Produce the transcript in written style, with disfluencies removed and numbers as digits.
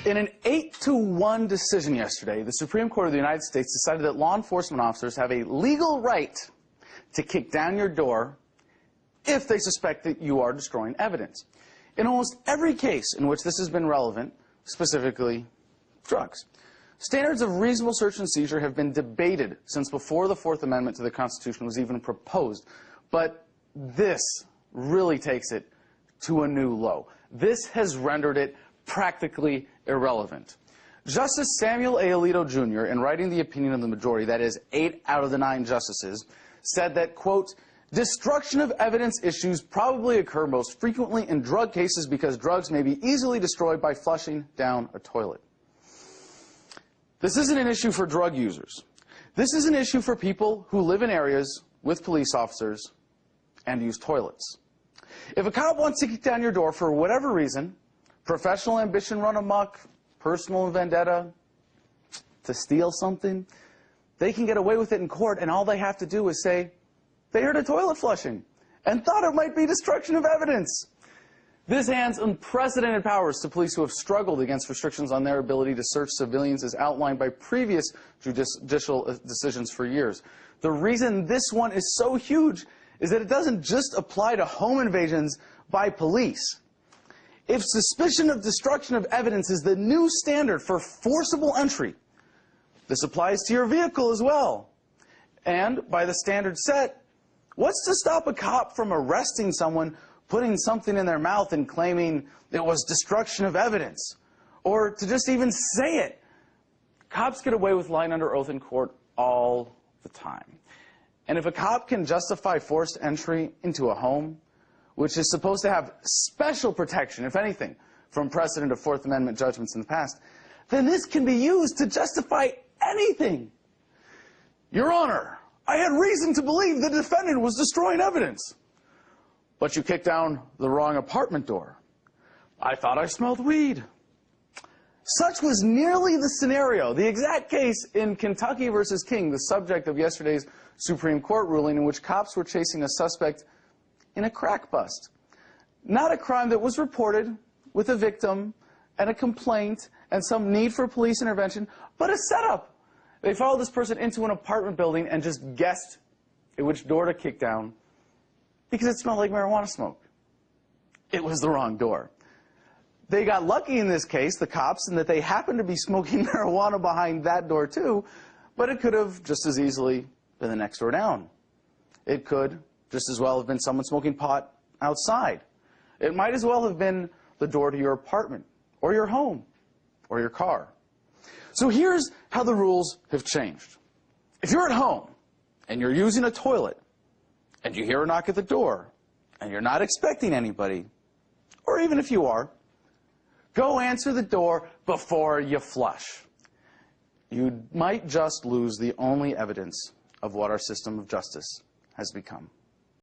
In an 8-1 decision yesterday, the Supreme Court of the United States decided that law enforcement officers have a legal right to kick down your door if they suspect that you are destroying evidence. In almost every case in which this has been relevant, specifically drugs, standards of reasonable search and seizure have been debated since before the Fourth Amendment to the Constitution was even proposed. But this really takes it to a new low. This has rendered it practically irrelevant. Justice Samuel A. Alito, Jr., in writing the opinion of the majority, that is 8 out of the 9 justices, said that, quote, destruction of evidence issues probably occur most frequently in drug cases because drugs may be easily destroyed by flushing down a toilet. This isn't an issue for drug users. This is an issue for people who live in areas with police officers and use toilets. If a cop wants to kick down your door for whatever reason, professional ambition run amok, personal vendetta, to steal something, they can get away with it in court, and all they have to do is say they heard a toilet flushing and thought it might be destruction of evidence. This hands unprecedented powers to police who have struggled against restrictions on their ability to search civilians as outlined by previous judicial decisions for years. The reason this one is so huge is that it doesn't just apply to home invasions by police. If suspicion of destruction of evidence is the new standard for forcible entry, this applies to your vehicle as well. And by the standard set, what's to stop a cop from arresting someone, putting something in their mouth and claiming it was destruction of evidence? Or to just even say it. Cops get away with lying under oath in court all the time. And if a cop can justify forced entry into a home, which is supposed to have special protection, if anything, from precedent of Fourth Amendment judgments in the past, then this can be used to justify anything. Your Honor, I had reason to believe the defendant was destroying evidence. But you kicked down the wrong apartment door. I thought I smelled weed. Such was nearly the scenario, the exact case in Kentucky versus King, the subject of yesterday's Supreme Court ruling in which cops were chasing a suspect in a crack bust. Not a crime that was reported with a victim and a complaint and some need for police intervention, but a setup. They followed this person into an apartment building and just guessed at which door to kick down because it smelled like marijuana smoke. It was the wrong door. They got lucky in this case, the cops, in that they happened to be smoking marijuana behind that door too, but it could have just as easily been the next door down. It could just as well have been someone smoking pot outside. It might as well have been the door to your apartment, or your home, or your car. So here's how the rules have changed. If you're at home, and you're using a toilet, and you hear a knock at the door, and you're not expecting anybody, or even if you are, go answer the door before you flush. You might just lose the only evidence of what our system of justice has become.